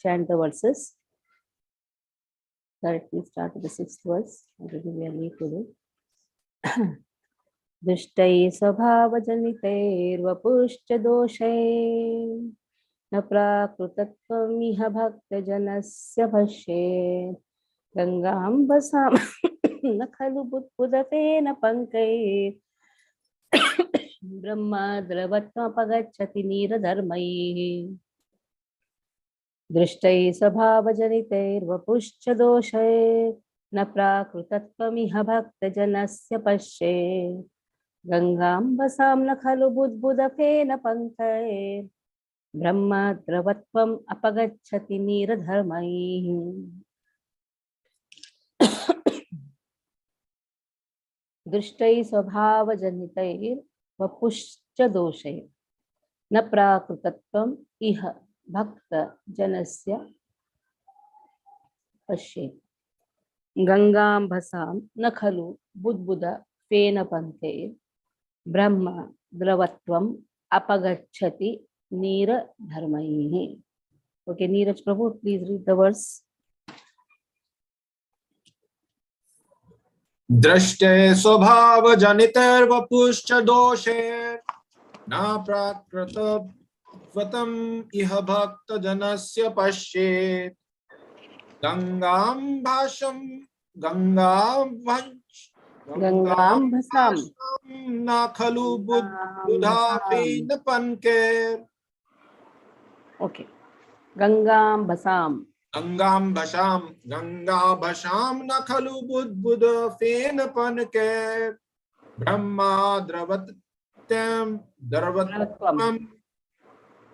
chant the verses. Directly start with the 6th verse. Already we are late today. दुष्टैः स्वभावजनितैर्वपुश्च दोषैः न प्राकृतत्वमिह भक्तजनस्य भष्येत् गङ्गाम्बसां न खलु बुद्बुदतेन पङ्कैः ब्रह्मद्रवत्वमपगच्छति नीरधर्मैः दृष्टैः स्वभावजनितैर्वपुश्च दोषैः न प्राकृतत्वमिह भक्तजनस्य पश्येत् गङ्गाम्बसां न खलु बुद्बुदफेन पङ्कैः ब्रह्मद्रवत्वम् अपगच्छति नीरधर्मैः दृष्टैः स्वभावजनितैर्वपुश्च दोषैः न प्राकृतत्वम् इह भक्तजनस्य पश्येत् गंगाम्भसां न खलु बुद्बुद फेन पंकैः ब्रह्म द्रवत्वम् अपगच्छति नीरधर्मैः. Okay, Neeraj Prabhu, please read the verse. दृष्टे स्वभाव जनितैर्वपुश्च दोषे न प्राकृतत्वम् इह भक्तजनस्य पश्येत् गंगाम्भसां न खलु बुद्बुदाफेन पङ्कैः. Okay, गंगाम्भसां न खलु बुद्बुदफेन पङ्कैः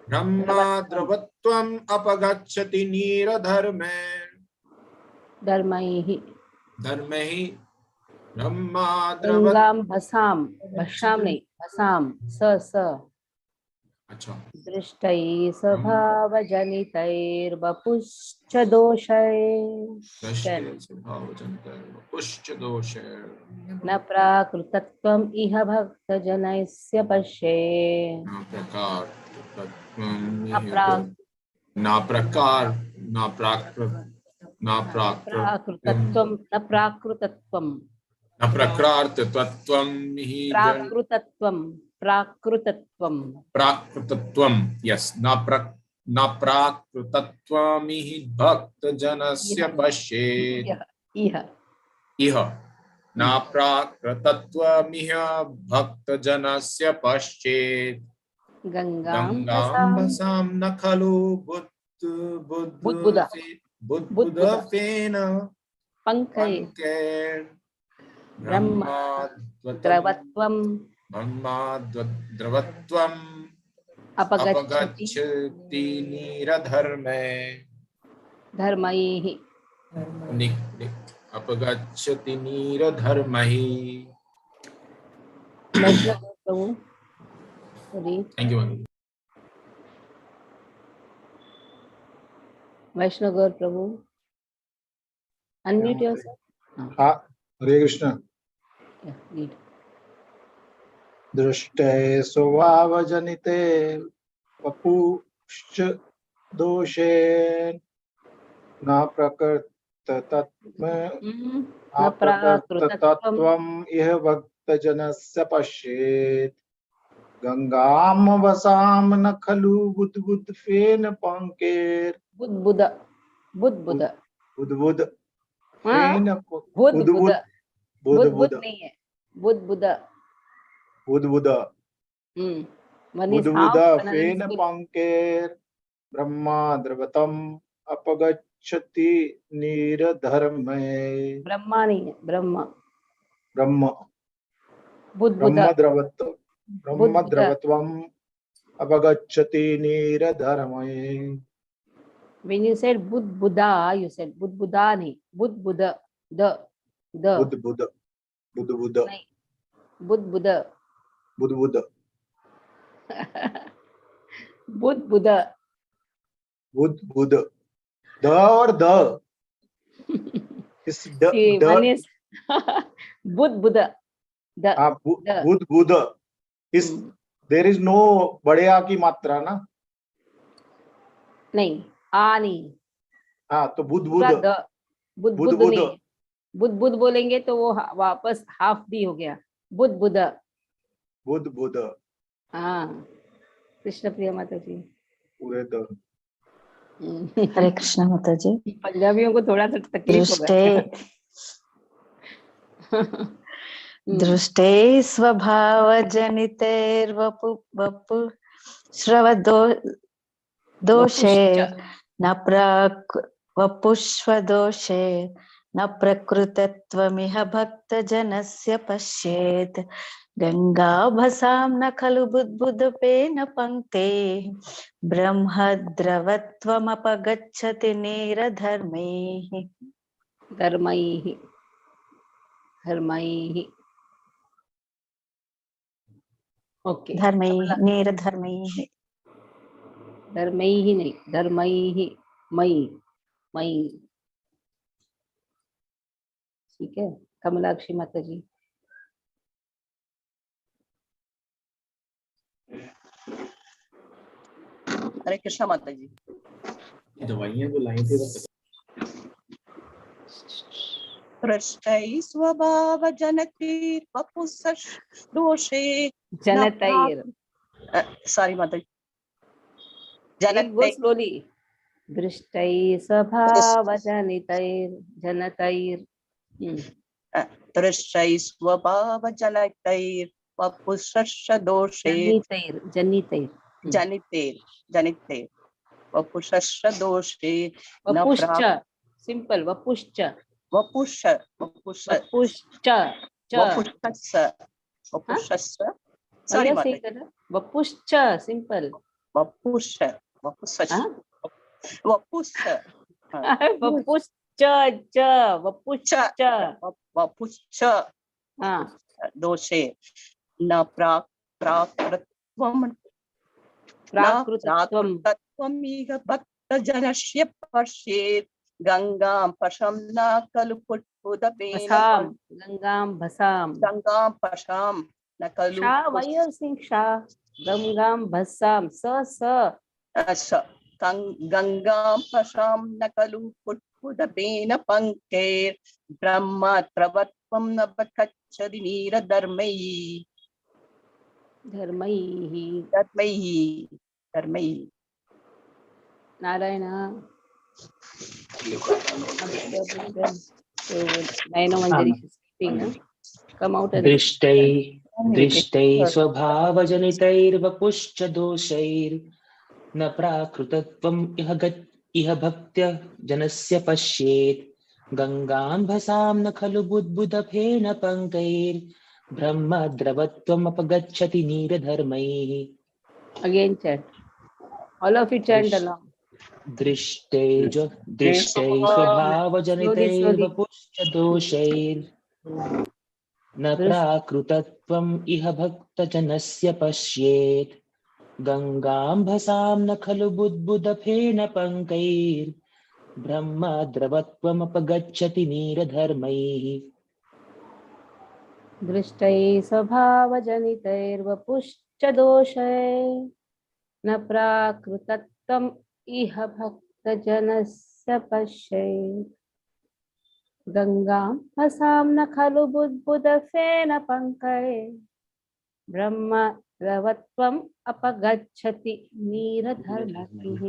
ब्रह्मद्रवत्वम् अपगच्छति नीरधर्मैः. धर्मैः ब्रह्मद्रवत्वम् भसाम नहीं भसाम स अच्छा दृष्टैः स्वभावजनितैर्वपुश्च दोषैः न प्राकृतत्वम् इह भक्तजनस्य पश्येत् प्राकृतत्वम् यस न प्राकृतत्वमिह भक्तजनस्य पश्येत् इह न प्राकृतत्वमिह भक्तजनस्य पश्येत् गंगाम्भसां न खलु बुद्बुदफेन पङ्कैः ब्रह्मद्रवत्वम् अपगच्छति नीरधर्मैः. अपगच्छति नीरधर्मैः. Thank you. Vaishnav Prabhu, unmute yourself. हाँ, हरे कृष्ण. Yeah, read. दृष्टे स्वभावजनिते वपुश्च दोषे न प्राकृतत्वम् इह भक्तजनस्य पश्येत् गंगाम्भसां न खलु बुद्बुदफेन पङ्कैः बुद्बुद फेन बुद्बुद नहीं है बुद्बुद फेन पङ्कैः ब्रह्मद्रवत्वम् अपगच्छति नीरधर्मैः. ब्रह्मा नहीं है ब्रह्मद्रवत्वम् अपगच्छति नीरधर्मैः. When you said budbuda, you said budbuda nahi, budbuda, the Budbuda. nahi, budbuda, budbuda. The or the is the. See, one is budbuda, the budbuda is there is no बड़े आ की मात्रा ना. नहीं आ नहीं, हाँ तो बुध पूरा बुध द, बुध बुध बुध बुध नहीं, बुध बुध बोलेंगे तो वो वापस हाफ डी हो गया, बुध बुध। बुध बुध हाँ, कृष्ण प्रिया माता जी। पूरे द हरे कृष्ण माता जी। पंजाबियों को थोड़ा सा तकलीफ होगा। दृष्टे स्वभाव जनितेर्वपु वपु श्रवदो दोषे न वपुष्व दोषे न प्रकृतत्वमिह भक्तजनस्य पश्येत् गंगाभसां न खलु बुद्बुदपेन पंक्ते ब्रह्मद्रवत्वमपगच्छति नीरधर्मैः। धर्मैः, धर्मैः। ओके, धर्मैः नीरधर्मैः। धर्मैः नहीं, धर्मैः, मई मई। ठीक है, कमलाक्षी माता जी। हरे कृष्णा माता जी। दवाइयाँ जो लाई थी वो पृष्ठै स्वभाव जनकीर वपुषश् दोषे जनतैर, सॉरी माता जी, गो स्लोली। दृष्टै स्वभाव जनितैर, जनतैर। पृष्ठै स्वभाव जनकैर वपुषश् दोषे जनितैर, जनितैर। जनितेर जनितेर वपुषश् दोषे न वपुश्च, सिंपल, वपुश्च, वपुष वपुष वपुश्च, च। वपुषस् वपुषस् सॉरी भैया माता सही जी, कर, वपुश्च, सिंपल। वपुष वपुषस् हाँ? वपुष वपुश्च, च, वपुश्च। वपुश्च हाँ, दोषे न प्राकृतत्वं प्राकृतत्वं। इह भक्तजनस्य पश्येत् गंगां पशं न खलु पुष्पुदपेन भसाम, गंगाम भसाम। गंगां पशं न खलु शा, why you are saying शा? गंगाम भसाम, स, गंगां पशं न खलु पुष्पुदपेन पंक्तेर् ब्रह्मत्रवत्वं न बकच्छति नीरधर्मैः धर्मैः। धर्मैः धर्मैः। Narayan. So Naino Manjari is sleeping, huh? Come out and दृष्टै स्वभावजनितैर्वपुश्च दोषैर्न प्राकृतत्वम् इह भक्त्य जनस्य पश्येत् गंगां भसां न खलु बुद्बुदफेन पङ्कैर्ब्रह्मद्रवत्वमपगच्छति नीरधर्मैः। again chant. All of you chant along. दृष्टै स्वभावजनितैर्वपुश्च दोषैर्न प्राकृतत्वम् इह भक्तजनस्य पश्येत् गंगां भसां न खलु बुद्बुदफेन पङ्कैर्ब्रह्मद्रवत्वमपगच्छति नीरधर्मैः। दृष्टै स्वभावजनितैर्वपुश्च दोषैः न प्राकृतत्वम् इह भक्तजनस्य पश्येत् गंगां भसां न खलु बुद्बुदफेन पंकैर्ब्रह्मद्रवत्वम् अपगच्छति नीरधर्मैः।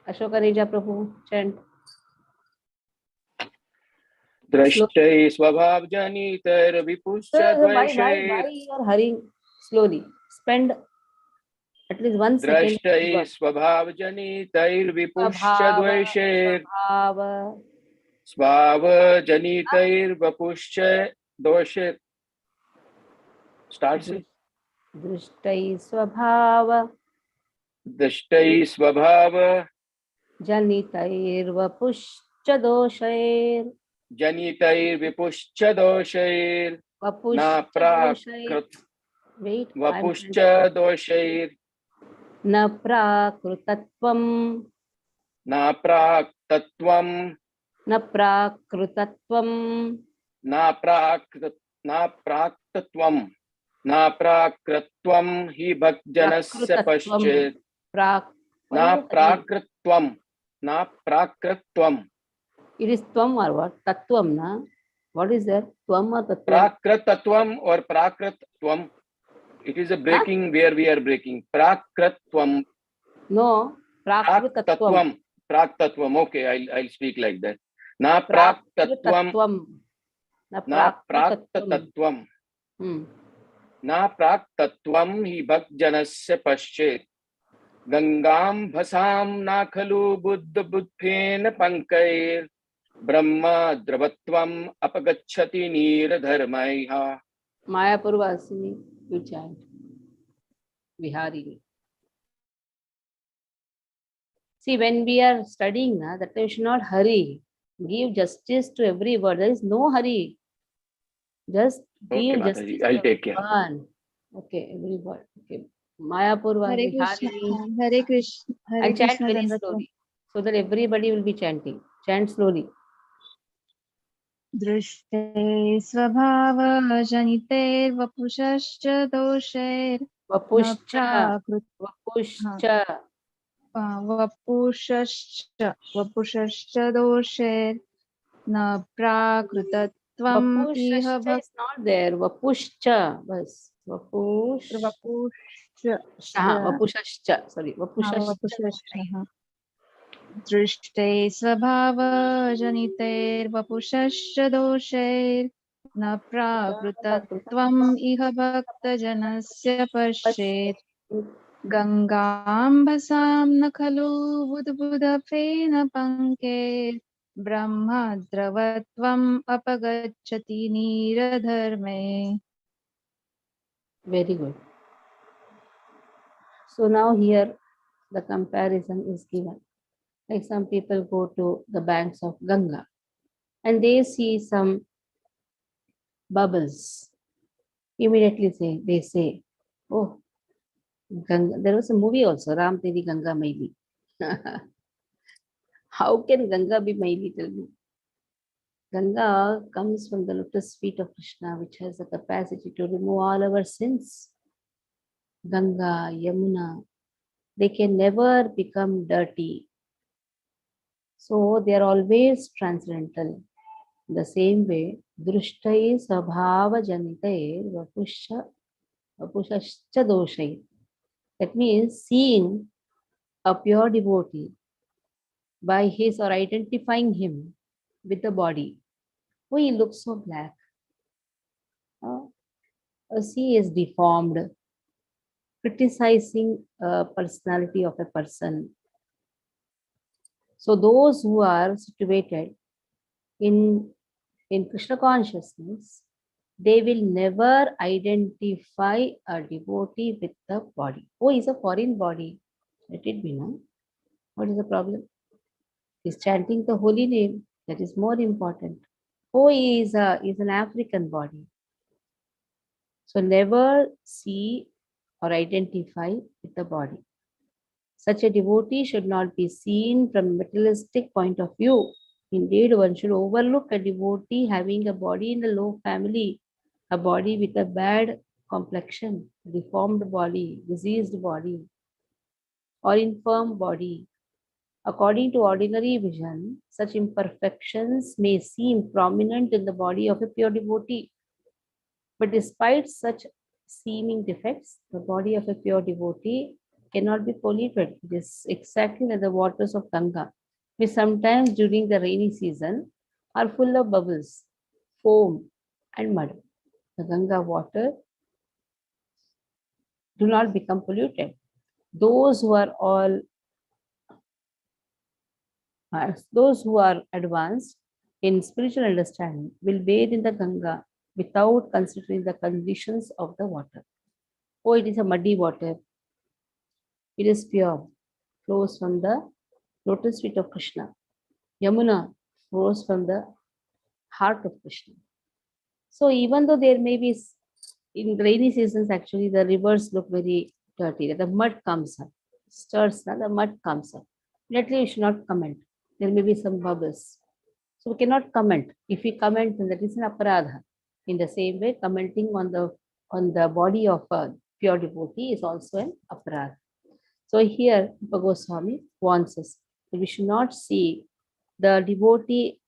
अशोक रेजा प्रभु chant. दृष्टै स्वभावजनितैर्विपुश्च द्वैषैर् Why you are hurrying slowly? Spend at least 1 second. दृष्टै स्वभावजनितैर्विपुश्च द्वैषैर् स्वभावजनितैर्वपुश्च दोषैर्। Start से दृष्टै स्वभाव जनितैर्वपुश्च दोषैर् जनितैर्विपुश्च दोषैर् न वपुश्च दोषैर् न प्राकृतत्वम् न प्राक्तत्वम् न प्राकृतत्वम् न प्राकृतत्वम् हि भक्तजनस्य पश्येत् न प्राकृतत्वम् na prakritvam. It is tvam or what? Tattvam, na? What is there? Tvam or tattvam? Prakritatvam or prakritvam. It is a breaking where we are breaking. Prakritvam. No, prakritatvam. Praktatvam. Okay, I'll speak like that. Na praktatvam. Na praktatvam. Hmm. Na praktatvam hi bhakjanasya paschet. Gangam bhasam na khalu buddha buddhena pankair. Brahma dravatvam apagacchati niradharmaiha. Mayapur Vasini, you chant. Viharini. See, when we are studying, that time we should not hurry. Give justice to every word. There is no hurry. Just Okay, give Mataji, justice I'll to take care. one. Okay, every word. Okay. Mayapur Hare Krishna, Viharini. Hare Krishna, Hare And chant Krishna, very Dandavat. slowly, so that everybody will be chanting. Chant slowly. दृष्टे स्वभावजनितेर्वपुषश्च दोषैर्न Vapuscha. Prakrit Vapuscha. वपुषश्च दोषैर्न प्राकृतत्वम् इह Vapushascha is not there. Vapushcha. Bas. Vapushascha. Sorry. Vapushascha. वपुषश्च दृष्टे स्वभावजनितेर्वपुषश्च दोषैर्न प्राकृतत्वम् इह भक्तजनस्य पश्येत् गङ्गाम्भसां न खलु बुद्बुदफेन पङ्केर् ब्रह्मद्रवत्वम् अपगच्छति नीरधर्मे. Very good. So now here the comparison is given. Like some people go to the banks of Ganga and they see some bubbles. Immediately they say, oh, Ganga. There was a movie also, Ram Teri Ganga Maili. How can Ganga be Maili? Tell me. Ganga comes from the lotus feet of Krishna, which has the capacity to remove all our sins. Ganga, Yamuna, they can never become dirty. So they are always transcendental. In the same way, Drushtai Sabhava Janite Vapushascha Doshai. That means seeing a pure devotee by his or identifying him with the body. Oh, he looks so black. He is deformed. Criticizing a personality of a person. So those who are situated in Krishna consciousness, they will never identify a devotee with the body. Oh, he's a foreign body. Let it be, no? What is the problem? He's chanting the holy name. That is more important. Oh, he is an African body. So never see or identify with the body. Such a devotee should not be seen from a materialistic point of view. Indeed, one should overlook a devotee having a body in a low family, a body with a bad complexion, deformed body, diseased body, or infirm body. According to ordinary vision, such imperfections may seem prominent in the body of a pure devotee. But despite such seeming defects, the body of a pure devotee cannot be polluted. It is exactly like the waters of Ganga, which sometimes during the rainy season are full of bubbles, foam, and mud. The Ganga water do not become polluted. Those who are advanced in spiritual understanding will bathe in the Ganga without considering the conditions of the water. Oh, it is a muddy water. It is pure, flows from the lotus feet of Krishna. Yamuna flows from the heart of Krishna. So even though there may be, in rainy seasons, actually the rivers look very dirty. The mud comes up, stirs, the mud comes up. Immediately we should not comment. There may be some bubbles. So we cannot comment. If we comment, then that is an aparadha. In the same way, commenting on the body of a pure devotee is also an aparadha. So here, Goswami wants us. We should not see the devotee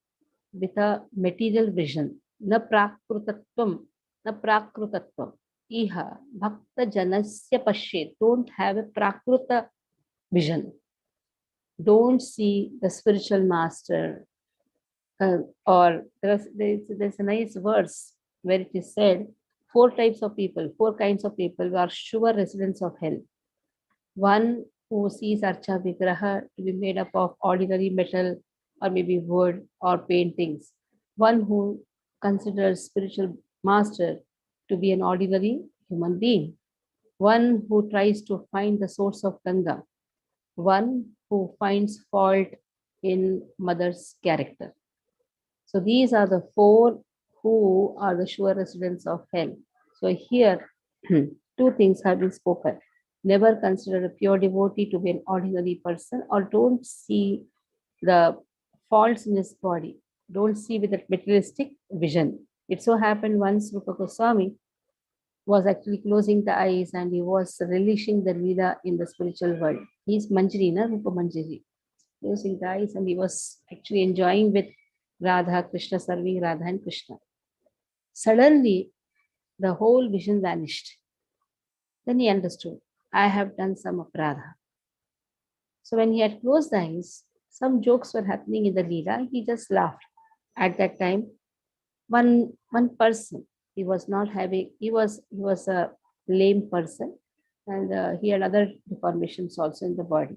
with a material vision. Na prakrutatvam, na prakrutatvam. Iha bhakta janasya pashet. Don't have a prakruta vision. Don't see the spiritual master. Or there's a nice verse where it is said, four kinds of people are sure residents of hell. One who sees Archa Vigraha to be made up of ordinary metal or maybe wood or paintings. One who considers spiritual master to be an ordinary human being. One who tries to find the source of Ganga. One who finds fault in mother's character. So these are the four who are the sure residents of hell. So here, two things have been spoken. Never consider a pure devotee to be an ordinary person, or don't see the faults in his body. Don't see with a materialistic vision. It so happened once Rupa Goswami was actually closing the eyes and he was relishing the Leela in the spiritual world. He's Manjari, na Rupa Manjari. Closing the eyes and he was actually enjoying with Radha, Krishna, serving Radha and Krishna. Suddenly, the whole vision vanished. Then he understood, I have done some aparadha. So when he had closed the eyes, some jokes were happening in the Leela. He just laughed. At that time, one person, he was not having, he was a lame person, and he had other deformations also in the body.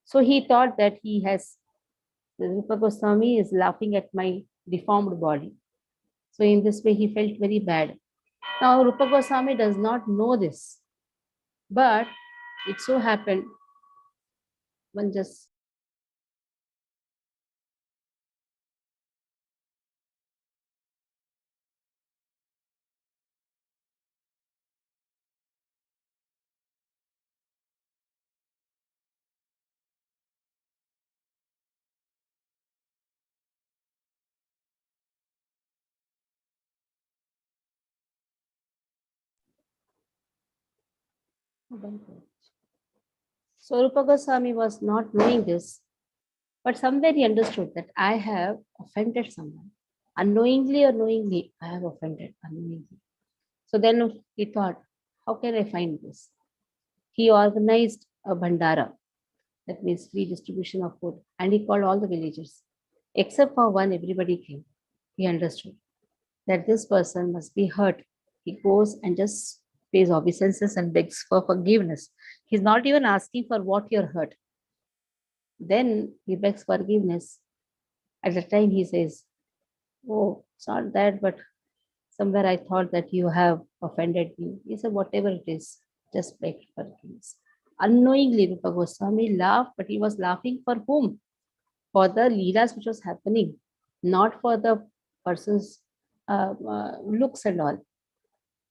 So he thought that Rupa Goswami is laughing at my deformed body. So in this way, he felt very bad. Now, Rupa Goswami does not know this, but it so happened, one just so Rupa Goswami was not knowing this, but somewhere he understood that I have offended someone. Unknowingly or knowingly, I have offended unknowingly. So then he thought, how can I find this? He organized a bhandara, that means free distribution of food, and he called all the villagers. Except for one, everybody came. He understood that this person must be hurt. He goes and just pays obeisances and begs for forgiveness. He's not even asking for what you're hurt. Then he begs forgiveness. At the time he says, oh, it's not that, but somewhere I thought that you have offended me. He said, whatever it is, just beg forgiveness. Unknowingly, Rupa Goswami laughed, but he was laughing for whom? For the leelas which was happening, not for the person's looks and all.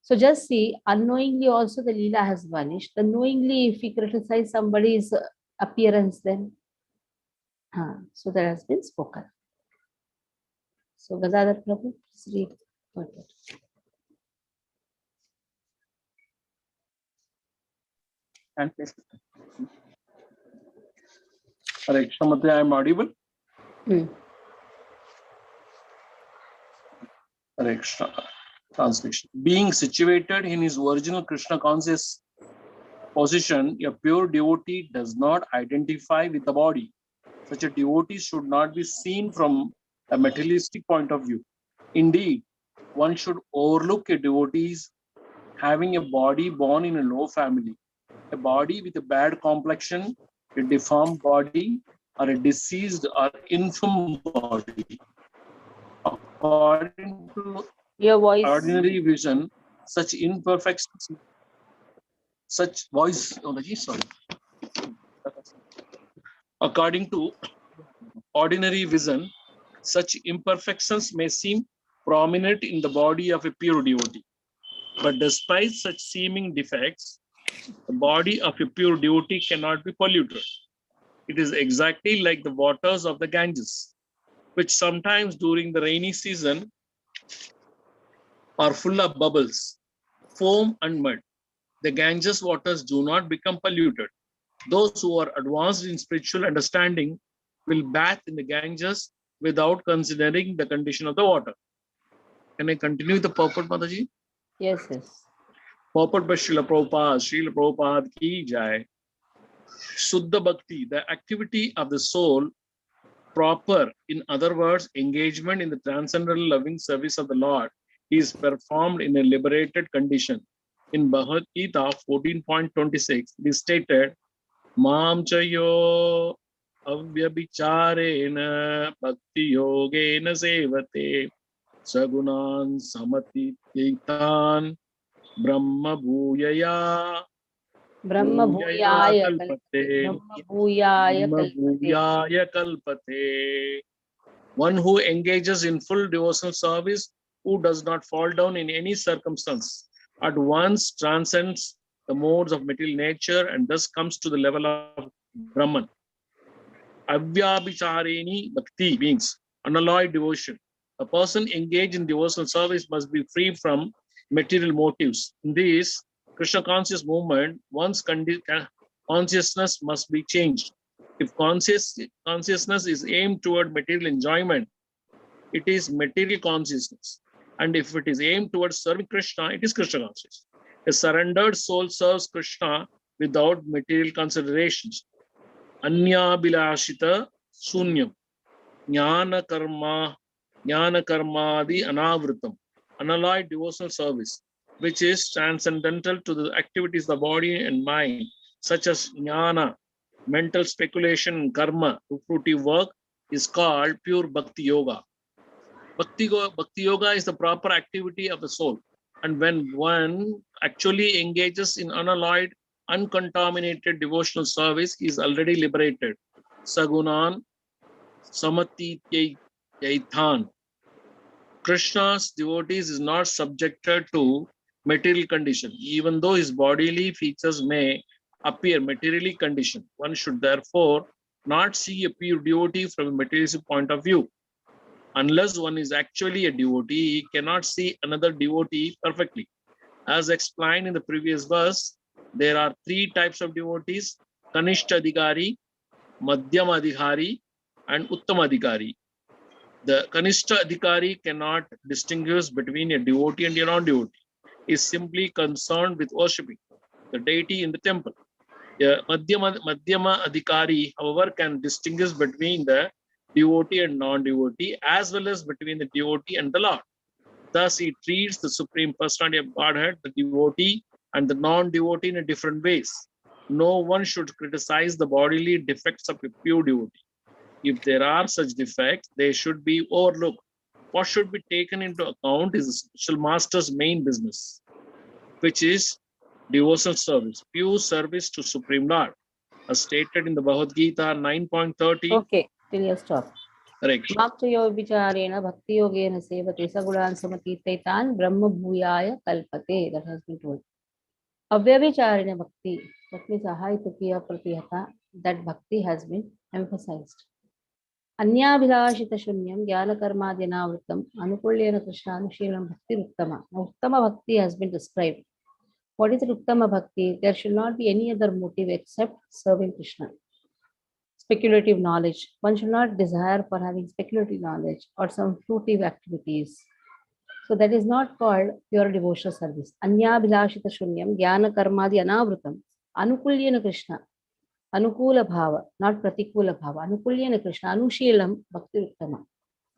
So just see, unknowingly also the leela has vanished. The knowingly, if we criticize somebody's appearance, then so that has been spoken. So Gadadhar Prabhu, please read further. And Hare Krishna, Mate, I am audible. Hare Krishna. Translation. Being situated in his original Krishna conscious position, a pure devotee does not identify with the body. Such a devotee should not be seen from a materialistic point of view. Indeed, one should overlook a devotee having a body born in a low family, a body with a bad complexion, a deformed body, or a diseased or infirm body. According to your voice, ordinary vision, such imperfections, according to ordinary vision, such imperfections may seem prominent in the body of a pure devotee. But despite such seeming defects, the body of a pure devotee cannot be polluted. It is exactly like the waters of the Ganges, which sometimes during the rainy season are full of bubbles, foam and mud. The Ganges waters do not become polluted. Those who are advanced in spiritual understanding will bath in the Ganges without considering the condition of the water. Can I continue the purport, Mataji? Yes, yes. Purport by Srila Prabhupada ki jai. Suddha Bhakti, the activity of the soul, proper, in other words, engagement in the transcendental loving service of the Lord, is performed in a liberated condition. In Bhagavad Gita 14.26, it is stated, Mam chayo avyabhicharena bhakti yogena sevate sagunan samatityitan brahma bhuyaya Brahma bhuyaya kalpate. Brahma bhuyaya Brahma kalpate. bhuyaya kalpate. One who engages in full devotional service, who does not fall down in any circumstance, at once transcends the modes of material nature and thus comes to the level of Brahman. Avyabhichareni bhakti means unalloyed devotion. A person engaged in devotional service must be free from material motives. In this Krishna conscious movement, one's consciousness must be changed. If consciousness is aimed toward material enjoyment, it is material consciousness. And if it is aimed towards serving Krishna, it is Krishna consciousness. A surrendered soul serves Krishna without material considerations. Anyabhilashita sunyam. Jnana karmadi anavritam. Unalloyed devotional service, which is transcendental to the activities of the body and mind, such as jnana, mental speculation, and karma, fruitive work, is called pure bhakti yoga. Bhakti yoga is the proper activity of the soul. And when one actually engages in unalloyed, uncontaminated devotional service, he is already liberated. Sagunan samatityitan. Krishna's devotees is not subjected to material condition, even though his bodily features may appear materially conditioned. One should therefore not see a pure devotee from a materialistic point of view. Unless one is actually a devotee, he cannot see another devotee perfectly. As explained in the previous verse, there are three types of devotees: Kanishta Adhikari, Madhyama Adhikari, and Uttama Adhikari. The Kanishta Adhikari cannot distinguish between a devotee and a non-devotee. He is simply concerned with worshipping the deity in the temple. The Madhyama Adhikari, however, can distinguish between the devotee and non-devotee, as well as between the devotee and the Lord. Thus, he treats the Supreme Personality of Godhead, the devotee, and the non-devotee in a different ways. No one should criticize the bodily defects of a pure devotee. If there are such defects, they should be overlooked. What should be taken into account is the spiritual master's main business, which is devotional service, pure service to Supreme Lord, as stated in the Bhagavad Gita 9.30. Okay, till you stop. Hare Krishna. Maktayo vicharena bhakti yogena sevate sagunan samatitaitan brahma bhuyaya kalpate. That has been told. Avyabhicharena bhakti, that means ahaitukiya pratihata, that bhakti has been emphasized. Anyabhilashita shunyam jnana karmadyanavritam anukulyena krishnanushilam bhakti uttama. Uttama bhakti has been described. What is uttama bhakti? There should not be any other motive except serving Krishna. Speculative knowledge. One should not desire for having speculative knowledge or some fruitive activities. So that is not called pure devotional service. Anyabhilashita shunyam jnana karmadi anavritam anukulyena Krishna. Anukula bhava, not pratikula bhava. Anukulyena Krishna, anushilam bhakti uttama.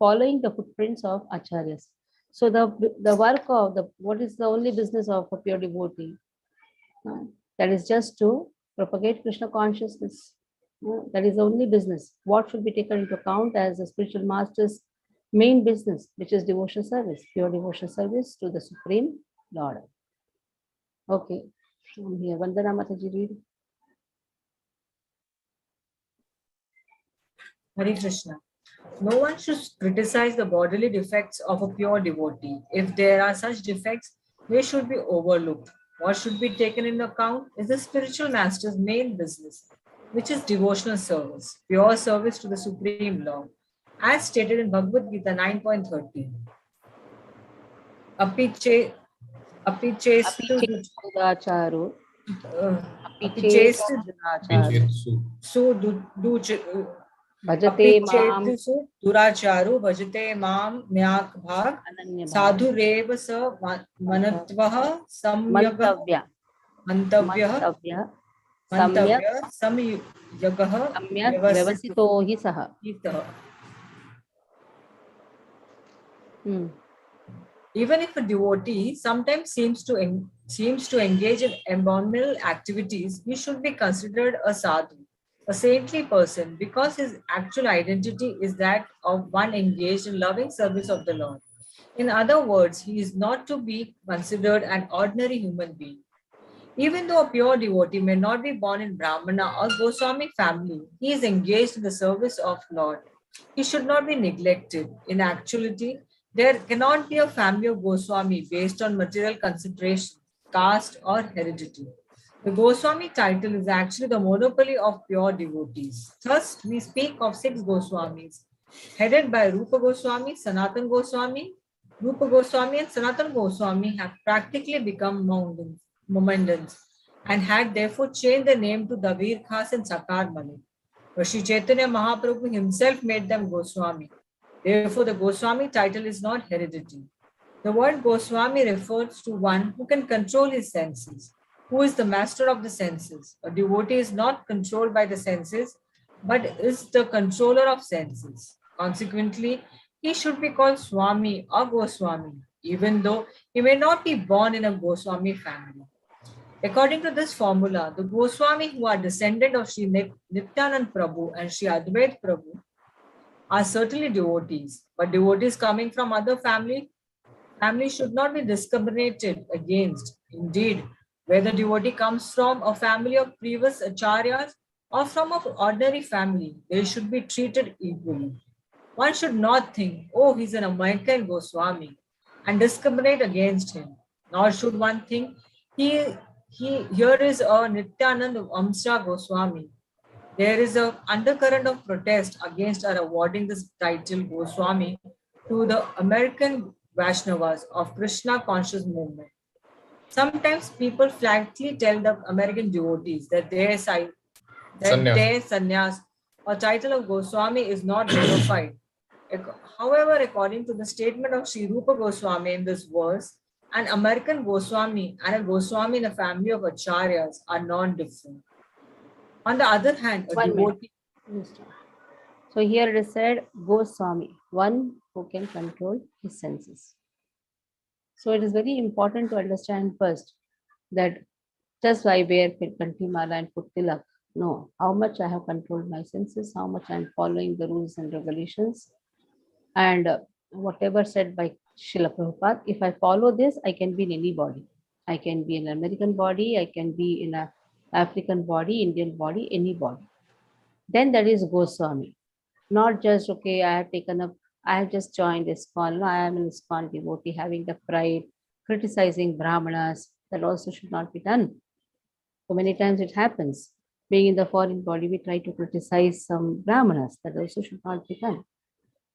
Following the footprints of acharyas. So the work of what is the only business of a pure devotee? That is just to propagate Krishna consciousness. That is the only business. What should be taken into account as the spiritual master's main business, which is devotional service, pure devotional service to the Supreme Lord. Okay, from here, Vandana Mataji, read. Hare Krishna. No one should criticize the bodily defects of a pure devotee. If there are such defects, they should be overlooked. What should be taken into account is the spiritual master's main business, which is devotional service, pure service to the Supreme Lord, as stated in Bhagavad Gita 9.13. Apichestu Apichestu Apichestu Vichitsu. so Bhajate mam Apichetsu duracharu bhajate mam nyak bhag ananya sadhu reva sa manatvaha samyagah mantavya mantavya samyak mantavya samyagah samyak vyavasito vyavasito hi saha. Even if a devotee sometimes seems to engage in abominable activities, he should be considered a sadhu, a saintly person, because his actual identity is that of one engaged in loving service of the Lord. In other words, he is not to be considered an ordinary human being. Even though a pure devotee may not be born in Brahmana or Goswami family, he is engaged in the service of Lord. He should not be neglected. In actuality, there cannot be a family of Goswami based on material consideration, caste, or heredity. The Goswami title is actually the monopoly of pure devotees. Thus, we speak of 6 Goswamis, headed by Rupa Goswami, Sanatan Goswami. Rupa Goswami and Sanatan Goswami have practically become Momandans and had therefore changed their name to Davir Khas and Sakar Malik. But Sri Chaitanya Mahaprabhu himself made them Goswami. Therefore, the Goswami title is not hereditary. The word Goswami refers to one who can control his senses, who is the master of the senses. A devotee is not controlled by the senses, but is the controller of senses. Consequently, he should be called Swami or Goswami, even though he may not be born in a Goswami family. According to this formula, the Goswami who are descendant of Sri Nityanand Prabhu and Sri Advait Prabhu are certainly devotees, but devotees coming from other families should not be discriminated against. Indeed, whether devotee comes from a family of previous acharyas or from an ordinary family, they should be treated equally. One should not think, oh, he's an American Goswami, and discriminate against him. Nor should one think, here is a Nityanand Amsha Goswami. There is an undercurrent of protest against our awarding this title Goswami to the American Vaishnavas of Krishna conscious movement. Sometimes people flatly tell the American devotees that their sannyas or title of Goswami is not verified. However, according to the statement of Sri Rupa Goswami in this verse, an American Goswami and a Goswami in a family of acharyas are non-different. On the other hand, a devotee... So here it is said Goswami, one who can control his senses. So it is very important to understand first that just I wear Kantimala and put tilak. No, how much I have controlled my senses, how much I am following the rules and regulations, and whatever said by Srila Prabhupada, if I follow this, I can be in any body. I can be in an American body, I can be in an African body, Indian body, any body. Then that is Goswami. Not just, okay, I have taken up, I have just joined ISKCON. No, I am an ISKCON devotee, having the pride, criticizing Brahmanas. That also should not be done. So many times it happens. Being in the foreign body, we try to criticize some Brahmanas. That also should not be done.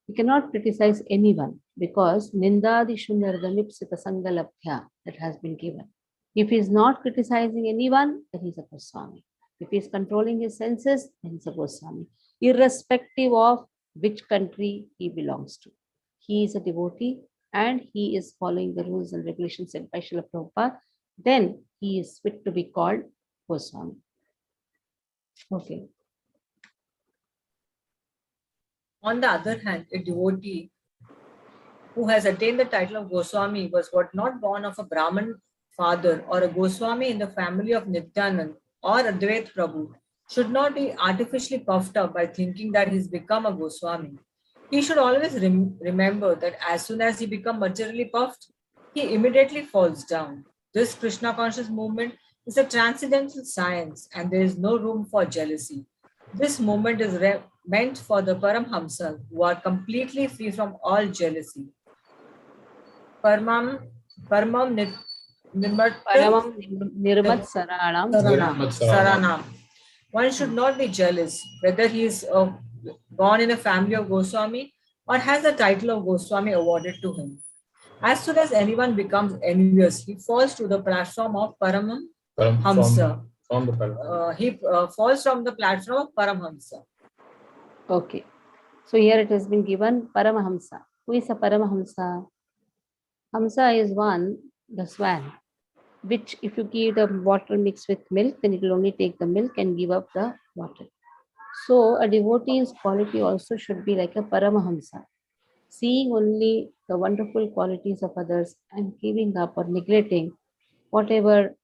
We cannot criticize anyone because Nindadishu Nirgamipsita Sangalabhya that has been given. If he is not criticizing anyone, then he is a Goswami. If he is controlling his senses, then he is a Goswami. Irrespective of which country he belongs to. He is a devotee and he is following the rules and regulations set by Srila Prabhupada, then he is fit to be called Goswami. Okay. On the other hand, a devotee who has attained the title of Goswami was not born of a Brahmin father or a Goswami in the family of Nityanand or Advait Prabhu should not be artificially puffed up by thinking that he's become a Goswami. He should always remember that as soon as he becomes materially puffed, he immediately falls down. This Krishna conscious movement is a transcendental science and there is no room for jealousy. This movement is meant for the Paramhamsas who are completely free from all jealousy. Paramam Nirmat Saranam. One should not be jealous whether he is born in a family of Goswami or has the title of Goswami awarded to him. As soon as anyone becomes envious, he falls to the platform of Paramhamsa. He falls from the platform of Paramhamsa. Okay. So here it has been given Paramahamsa. Who is a Paramahamsa? Hamsa is one, the swan, which if you give the water mixed with milk, then it will only take the milk and give up the water. So a devotee's quality also should be like a Paramahamsa, seeing only the wonderful qualities of others and giving up or neglecting whatever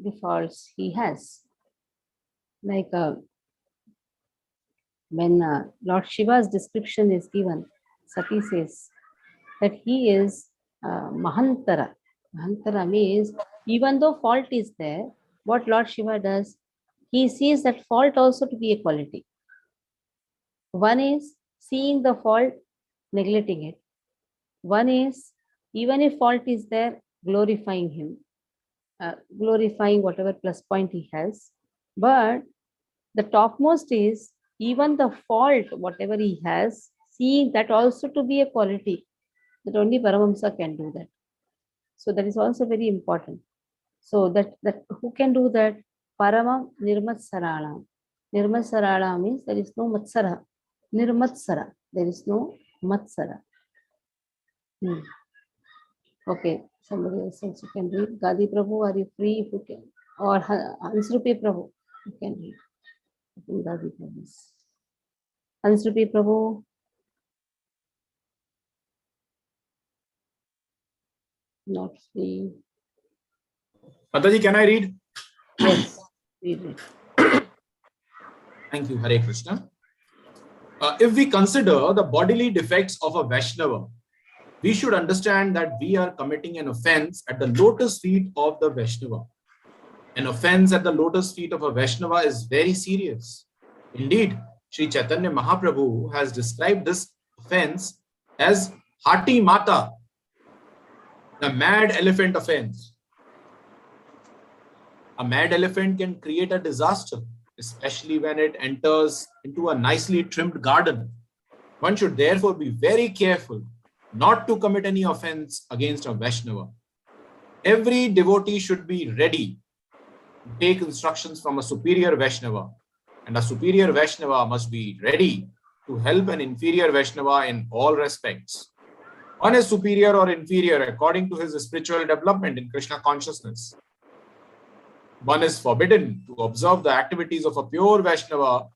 defaults he has. Like when Lord Shiva's description is given, Sati says that he is Mahantara. Mahantara means even though fault is there, what Lord Shiva does, he sees that fault also to be a quality. One is seeing the fault, neglecting it. One is, even if fault is there, glorifying him, glorifying whatever plus point he has. But the topmost is even the fault, whatever he has, seeing that also to be a quality, that only Paramahamsa can do that. So that is also very important. So that who can do that? Parama Nirmatsarala. Nirmatsarala means there is no Matsara. Nirmatsara, there is no Matsara. Okay, somebody else also can read. Gadi Prabhu, are you free? If you can, or Hansrupi Prabhu, you can read. I think Gadi Prabhu. Hansrupi Prabhu. Not free. Mataji, can I read? Yes, read it. Thank you, Hare Krishna. If we consider the bodily defects of a Vaishnava, we should understand that we are committing an offense at the lotus feet of the Vaishnava. An offense at the lotus feet of a Vaishnava is very serious. Indeed, Sri Chaitanya Mahaprabhu has described this offense as Hati Mata, the mad elephant offense. A mad elephant can create a disaster, especially when it enters into a nicely trimmed garden. One should therefore be very careful not to commit any offense against a Vaishnava. Every devotee should be ready to take instructions from a superior Vaishnava, and a superior Vaishnava must be ready to help an inferior Vaishnava in all respects. One is superior or inferior according to his spiritual development in Krishna consciousness. One is forbidden to observe the activities of a pure Vaishnava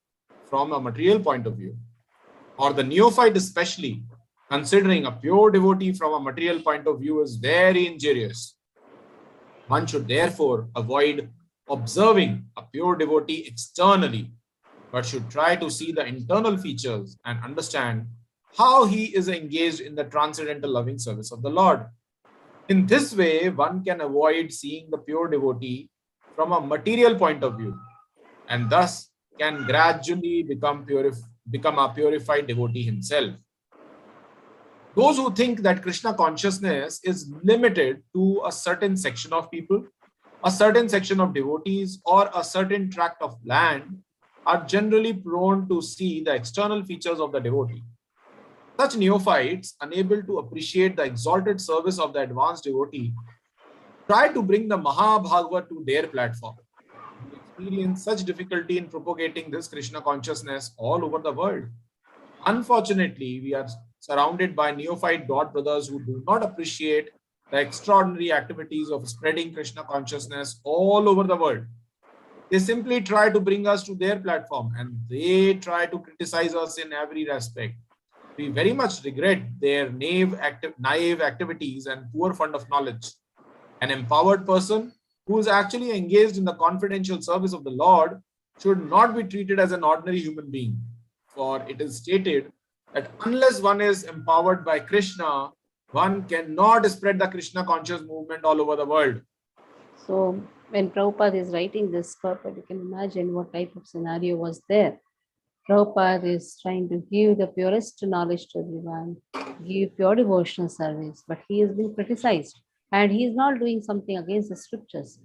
from a material point of view, or the neophyte especially, considering a pure devotee from a material point of view is very injurious. One should therefore avoid observing a pure devotee externally, but should try to see the internal features and understand how he is engaged in the transcendental loving service of the Lord. In this way, one can avoid seeing the pure devotee from a material point of view, and thus can gradually become a purified devotee himself. Those who think that Krishna consciousness is limited to a certain section of people, a certain section of devotees, or a certain tract of land are generally prone to see the external features of the devotee. Such neophytes, unable to appreciate the exalted service of the advanced devotee, try to bring the Mahabhagavad to their platform. We experience such difficulty in propagating this Krishna consciousness all over the world. Unfortunately, we are surrounded by neophyte God brothers who do not appreciate the extraordinary activities of spreading Krishna consciousness all over the world. They simply try to bring us to their platform and they try to criticize us in every respect. We very much regret their naive activities and poor fund of knowledge. An empowered person who is actually engaged in the confidential service of the Lord should not be treated as an ordinary human being. For it is stated that unless one is empowered by Krishna, one cannot spread the Krishna conscious movement all over the world. So when Prabhupada is writing this purport, you can imagine what type of scenario was there. Prabhupada is trying to give the purest knowledge to everyone, give pure devotional service, but he has been criticized. And he is not doing something against the scriptures.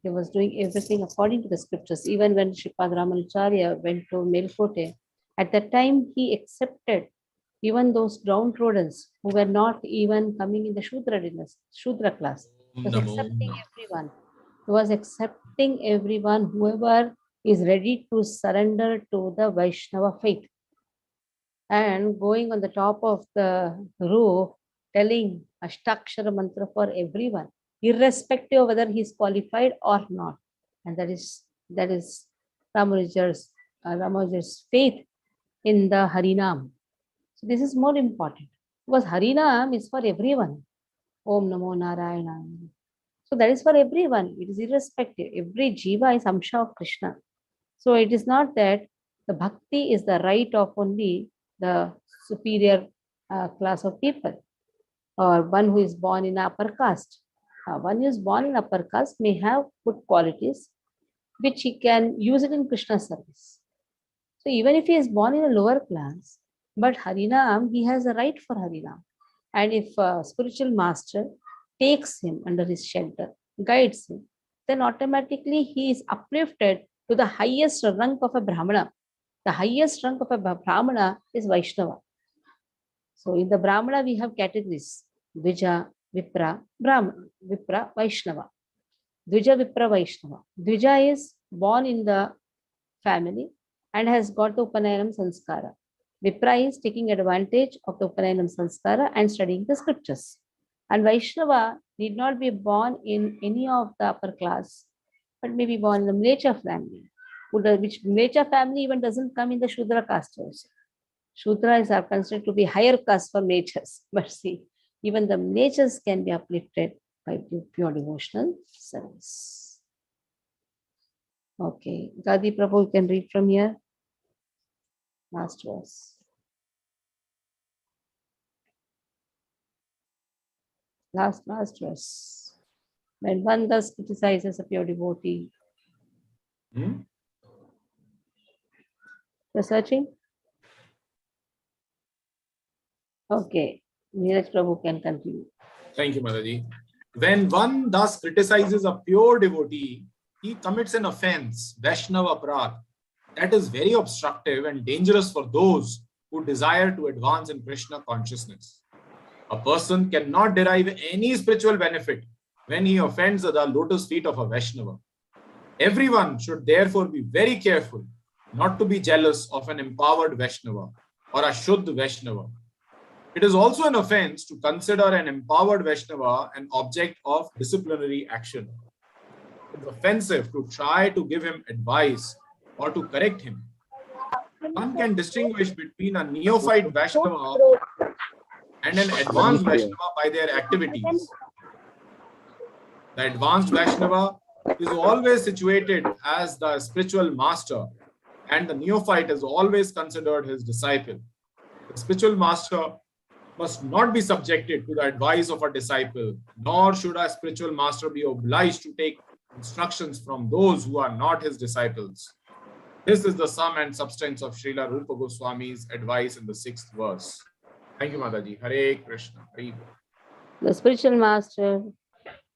He was doing everything according to the scriptures. Even when Sripad Ramanacharya went to Melkote, at that time he accepted even those downtrodden who were not even coming in the Shudra class. He was accepting everyone. He was accepting everyone, whoever is ready to surrender to the Vaishnava faith and going on the top of the roof telling Ashtakshara mantra for everyone, irrespective of whether he is qualified or not. And that is Ramanuja's faith in the Harinam. So this is more important because Harinam is for everyone. Om Namo Narayana. So that is for everyone. It is irrespective. Every jiva is Amsha of Krishna. So it is not that the bhakti is the right of only the superior class of people or one who is born in upper caste. One who is born in upper caste may have good qualities which he can use it in Krishna service. So even if he is born in a lower class, but Harinam, he has a right for Harinam. And if a spiritual master takes him under his shelter, guides him, then automatically he is uplifted to the highest rank of a Brahmana. The highest rank of a Brahmana is Vaishnava. So in the Brahmana, we have categories: Dvija, Vipra, Brahmana, Vipra, Vaishnava. Dvija, Vipra, Vaishnava. Dvija is born in the family and has got the Upanayanam Sanskara. Vipra is taking advantage of the Upanayanam Sanskara and studying the scriptures. And Vaishnava need not be born in any of the upper class, but may be born in the Mlecha family, which Mlecha family even doesn't come in the Shudra caste also. Shudras are considered to be higher caste for Mlechas. But see, even the Mlechas can be uplifted by pure devotional service. Okay, Gadi Prabhu, you can read from here. Last verse. Last verse. When one thus criticizes a pure devotee. You're searching? Okay, Neeraj Prabhu can continue. Thank you, Mataji. When one thus criticizes a pure devotee, he commits an offense, Vaishnava Aparadh, that is very obstructive and dangerous for those who desire to advance in Krishna consciousness. A person cannot derive any spiritual benefit when he offends the lotus feet of a Vaishnava. Everyone should therefore be very careful not to be jealous of an empowered Vaishnava or a Shuddha Vaishnava. It is also an offense to consider an empowered Vaishnava an object of disciplinary action. It is offensive to try to give him advice or to correct him. One can distinguish between a neophyte Vaishnava and an advanced Vaishnava by their activities. The advanced Vaishnava is always situated as the spiritual master, and the neophyte is always considered his disciple. The spiritual master must not be subjected to the advice of a disciple, nor should a spiritual master be obliged to take instructions from those who are not his disciples. This is the sum and substance of Srila Rupa Goswami's advice in the 6th verse. Thank you, Mataji. Hare Krishna. Hare. The spiritual master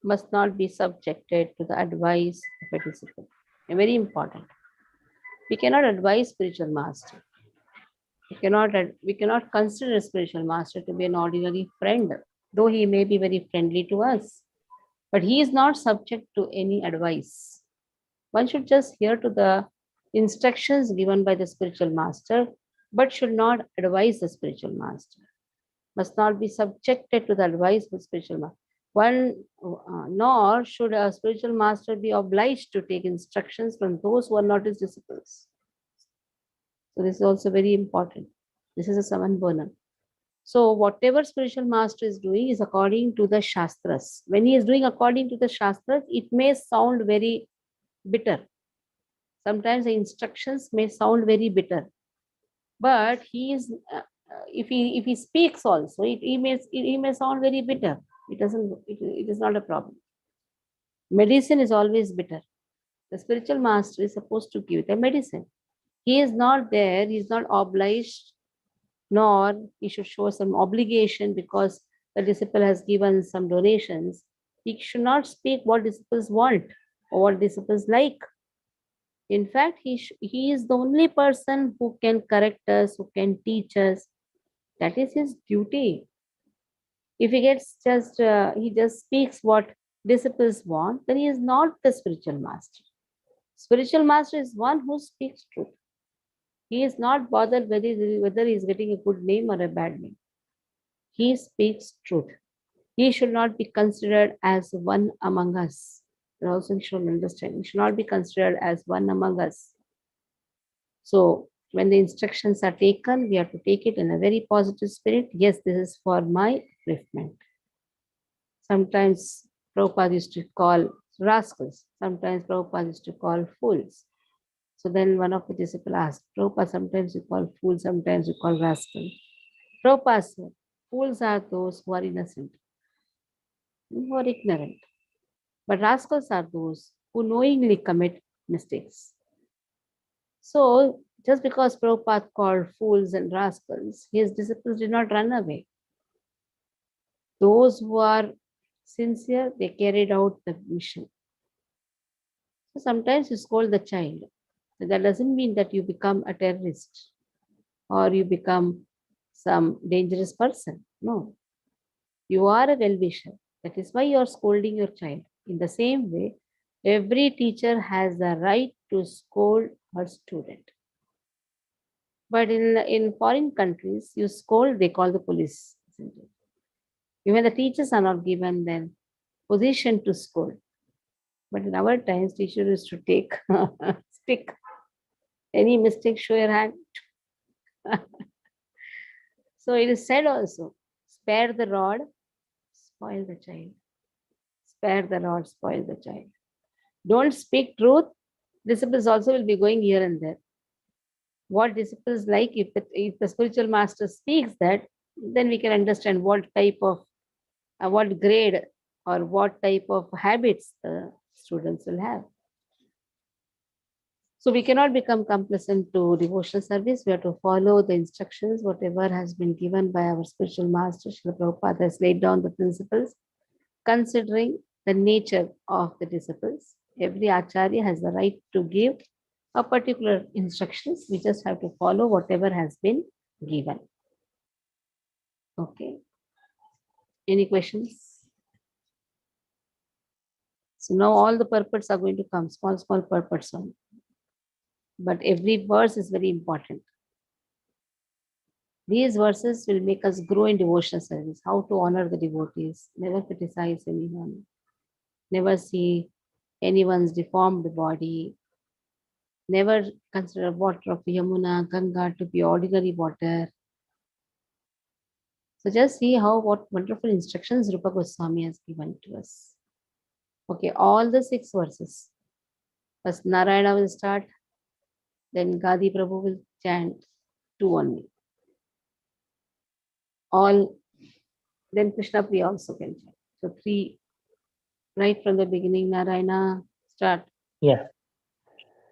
must not be subjected to the advice of a disciple. Very important. We cannot advise spiritual master. We cannot consider a spiritual master to be an ordinary friend, though he may be very friendly to us. But he is not subject to any advice. One should just hear to the instructions given by the spiritual master, but should not advise the spiritual master. Must not be subjected to the advice of the spiritual master. Nor should a spiritual master be obliged to take instructions from those who are not his disciples. So this is also very important. This is a samanbona. So whatever spiritual master is doing is according to the Shastras. When he is doing according to the Shastras, it may sound very bitter. Sometimes the instructions may sound very bitter. But he is, if he speaks also, he may sound very bitter. It is not a problem. Medicine is always bitter. The spiritual master is supposed to give the medicine. He is not there, he is not obliged, nor he should show some obligation because the disciple has given some donations. He should not speak what disciples want or what disciples like. In fact, he is the only person who can correct us, who can teach us. That is his duty. If he just speaks what disciples want, then he is not the spiritual master. Spiritual master is one who speaks truth. He is not bothered whether he is getting a good name or a bad name. He speaks truth. He should not be considered as one among us. And also, we should understand, he should not be considered as one among us. So, when the instructions are taken, we have to take it in a very positive spirit. Yes, this is for my upliftment. Sometimes Prabhupada used to call rascals. Sometimes Prabhupada used to call fools. So then one of the disciples asked, Prabhupada, sometimes you call fools, sometimes you call rascals. Prabhupada said, fools are those who are innocent, who are ignorant. But rascals are those who knowingly commit mistakes. So just because Prabhupada called fools and rascals, his disciples did not run away. Those who are sincere, they carried out the mission. So sometimes you scold the child. That doesn't mean that you become a terrorist or you become some dangerous person. No. You are a well-wisher. That is why you are scolding your child. In the same way, every teacher has the right to scold her student. But in foreign countries, you scold, they call the police. Isn't it? Even the teachers are not given then position to scold. But in our times, teacher used to take stick. Any mistake, show your hand. So it is said also, spare the rod, spoil the child. Spare the rod, spoil the child. Don't speak truth. Disciples also will be going here and there. What disciples like, if the spiritual master speaks that, then we can understand what type of, what grade or what type of habits the students will have. So we cannot become complacent to devotional service. We have to follow the instructions, whatever has been given by our spiritual master. Srila Prabhupada has laid down the principles, considering the nature of the disciples. Every acharya has the right to give a particular instructions. We just have to follow whatever has been given. Okay. Any questions? So now all the purports are going to come, small purports on. But every verse is very important. These verses will make us grow in devotional service, how to honor the devotees, never criticize anyone, never see anyone's deformed body, never consider water of Yamuna, Ganga to be ordinary water. So just see what wonderful instructions Rupa Goswami has given to us. Okay, all the 6 verses. First Narayana will start, then Gadi Prabhu will chant 2 only. All, then Krishna Priya also can chant. So 3, right from the beginning, Narayana, start. Yeah.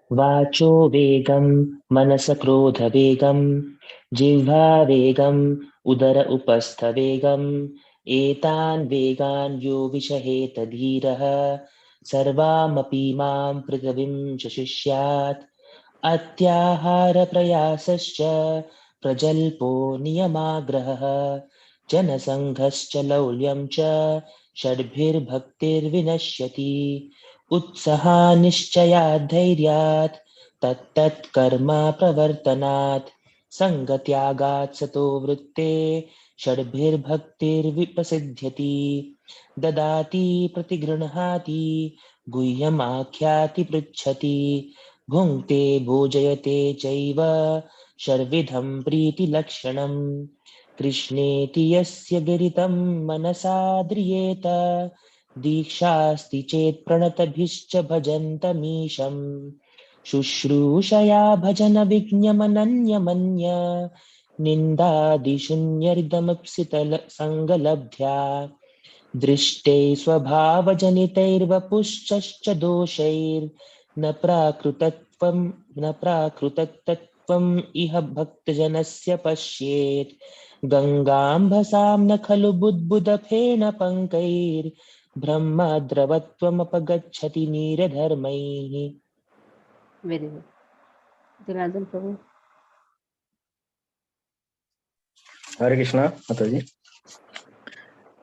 Vacho vegam, manasa krodha vegam, jivha vegam, udara upastha vegam, etan vegan yo vishaheta dhiraha, sarvamapi mam prithvim shashishyat, atyahara prayasascha, prajalpo niyamagrahah, janasanghascha laulyam cha, shadbhir bhaktir vinashyati, उत्साहा निश्चयात् धैर्यात् तत्तत् कर्म प्रवर्तनात् संगत्यागात् सतो वृत्ते षड्भिर्भक्तिर्विप्रसिद्ध्यति ददाति प्रतिगृह्णाति गुह्यमाख्याति पृच्छति भुङ्क्ते भोजयते चैव षड्विधं प्रीतिलक्षणम् कृष्णेति यस्य गिरितं मनसा द्रियेत दीक्षास्ति चेत् प्रणतभिश्च भजन्तमीशम् शुश्रूषया भजन विज्ञमनन्यमन्य निन्दादिशून्यरिदमप्सितल सङ्गलब्ध्या दृष्टे स्वभावजनितैर्वपुश्च दोषैर्न प्राकृतत्वम् इह भक्तजनस्य पश्येत् गङ्गाम्भसां न खलु बुद्बुदफेन पङ्कैर्ब्रह्मद्रवत्वमपगच्छति नीरधर्मैः. Very good. Janardhan Prabhu. Hare Krishna, Mataji.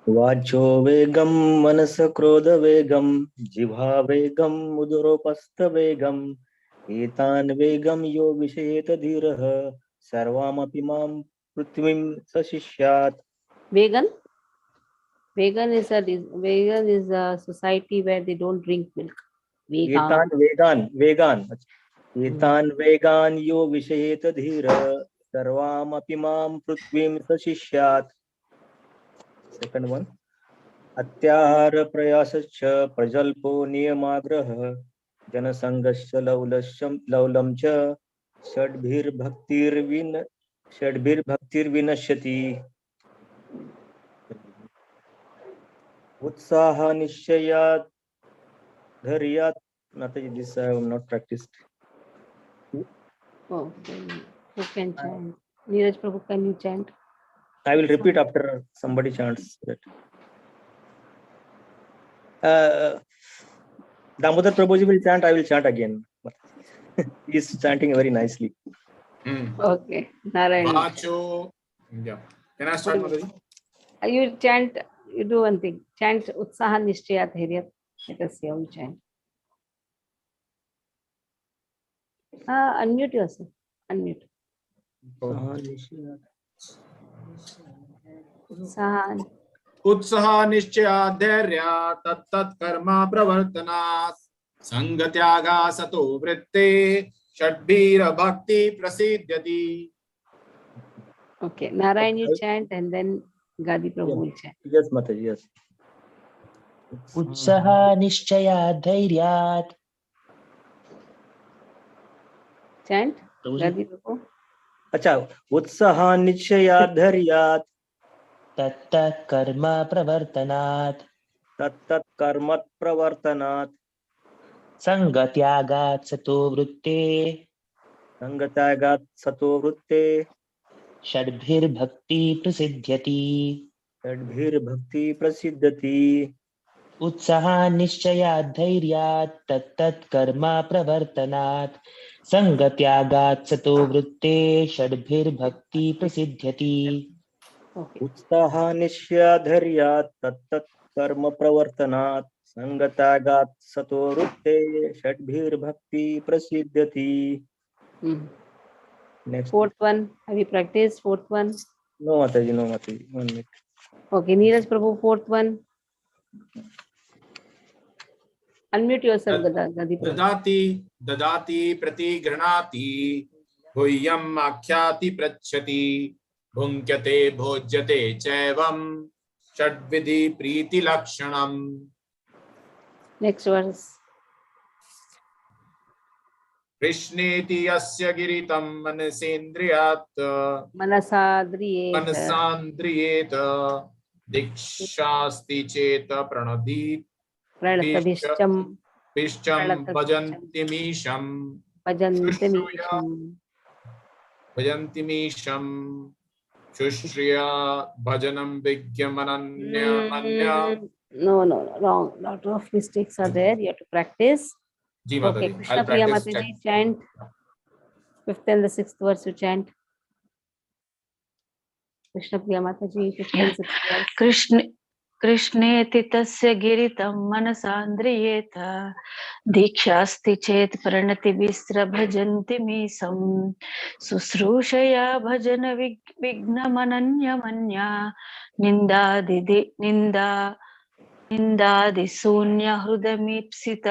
वाचो वेगम मनस क्रोध वेगम जिह्वा वेगम उदरोपस्थ वेगम एतान वेगम यो विषयेत धीरः सर्वामपि मां पृथ्वीं सशिष्यात्. Vegan. Vegan is a society where they don't drink milk. Ethan Vegan. वेगान एतान वेगान यो विषयेत धीरः सर्वामपि मां पृथ्वीं सशिष्यात्. Second one. अत्याहार प्रयासश्च प्रजल्पो नियमाग्रह जनसंगश्च लौलं च षड्भिर्भक्तिर्विनश्यति. उत्साह निश्चयात् धैर्यात्. Mataji, this I have not practiced. Oh, who can chant? Neeraj Prabhu, can you chant? I will repeat after somebody chants that. Damodar Prabhuji will chant, I will chant again. He is chanting very nicely. Okay, Narayan. Vacho. Yeah. Can I start, Mataji? You chant, you do one thing. Chant Utsaha Nishchaya Dhairyat. Let us see how you chant. Unmute yourself. Unmute. Utsaha. उत्साह निश्चया धैर्या तत्तत् कर्म प्रवर्तनात् संगत्यागा सतो वृत्ते षड्भिर भक्ति प्रसिद्ध्यति. Okay, Narayan, you chant and then Gadi Prabhu will chant. Yes, Mataji, yes. उत्साह निश्चया धैर्यात्. Chant, Gadi Prabhu. अच्छा, उत्साह निश्चया धैर्यात् तत्तत् कर्म प्रवर्तनात्. तत्तत् कर्म प्रवर्तनात् संगत्यागात् सतो वृत्ते. संगत्यागात् सतो वृत्ते षड्भिर्भक्ति प्रसिद्ध्यति. षड्भिर्भक्ति प्रसिद्ध्यति. उत्साह निश्चयात् धैर्यात् तत्तत् कर्म प्रवर्तनात् संगत्यागात् सतो वृत्ते षड्भिर्भक्ति प्रसिद्ध्यति. उत्साह निश्चया धैर्यात् तत्तत् कर्म प्रवर्तनात् संगत्यागात् सतो वृत्ते षड्भिर्भक्ति प्रसिद्ध्यति. Next. Fourth one. Have you practiced fourth one? No, Mataji, no, Mataji. 1 minute. Okay, Neeraj Prabhu, fourth one. Unmute yourself, Gadi Prabhu. ददाति प्रतिगृह्णाति गुह्यम् आख्याति पृच्छति भुङ्क्यते भोज्यते चैवं षड्विधि प्रीतिलक्षणम्. Next verse. कृष्णेति यस्य गिरितं मनसेन्द्रियात् मनसान्द्रियेत दीक्षास्ति चेत प्रणदीत् पिष्टं भजन्तिमीशं शुश्रिया भजनं विज्ञमनन्य. No, wrong. Lot of mistakes are there. You have to practice. Ji, Okay, Mataji, Krishna I'll Priya practice. Mataji, chant. 5th and the 6th verse you chant. Krishna Priya Mataji, 5th and 6th verse. कृष्णेति तस्य गिरितं मनसान्द्रियेत दीक्षास्ति चेत् प्रणतिभिस्रभजन्ति मीसं शुश्रूषया भजन विघ्नमनन्यमन्या निन्दादिशून्य हृदमीप्सित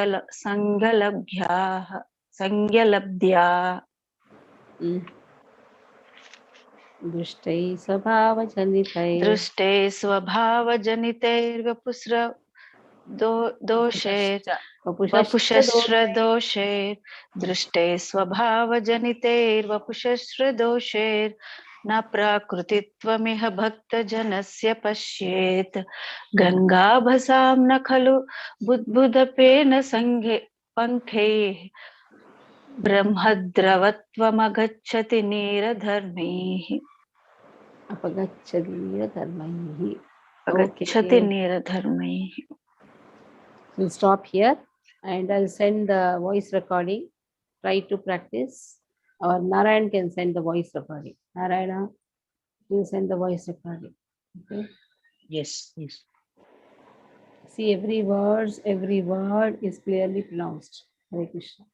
संज्ञलब्ध्या. दृष्टै स्वभावजनितैर्वपुस्र वपुषश्रदोषैर् दृष्टे स्वभावजनितैर्वपुषश्रदोषैर् न प्राकृतित्वमिह भक्तजनस्य पश्येत् गङ्गाभसां न खलु बुद्बुदपेन सङ्घे पङ्खैः ब्रह्मद्रवत्वमगच्छति नीरधर्मैः. Okay. नीरधर्मैः. We'll stop here and I'll send the voice recording. Try to practice. Or Narayan can send the voice recording. Narayana will send the voice recording. Okay. Yes, yes. See, every word is clearly pronounced. Hare Krishna.